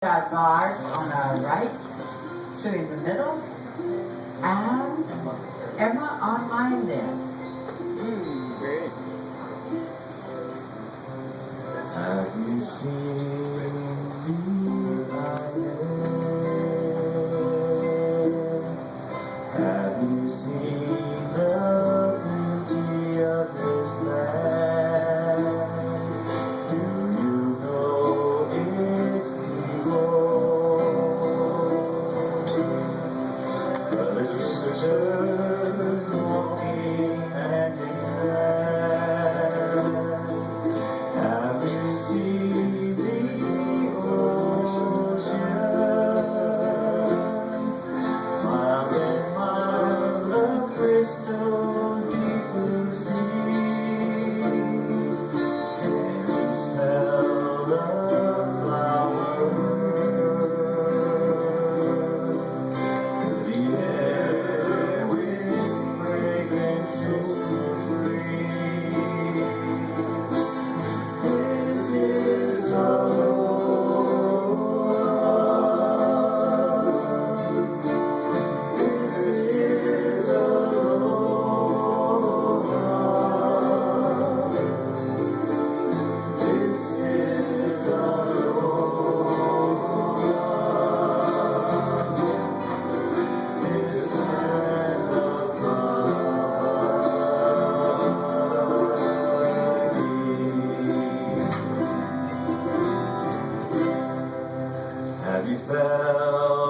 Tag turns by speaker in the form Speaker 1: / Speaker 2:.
Speaker 1: Got bars on our right, Sue in the middle, and Emma on my left.
Speaker 2: Great.
Speaker 3: Have you seen the island? Have you seen the beauty of this land? Do you know its people? Brothers and sisters walking hand in hand. Have you seen the ocean? Miles and miles of crystal deep blue seas. Can you smell the flowers? The air with fragrance is free. This is the Lord. This is the Lord. This is the Lord. This land of plenty. Have you felt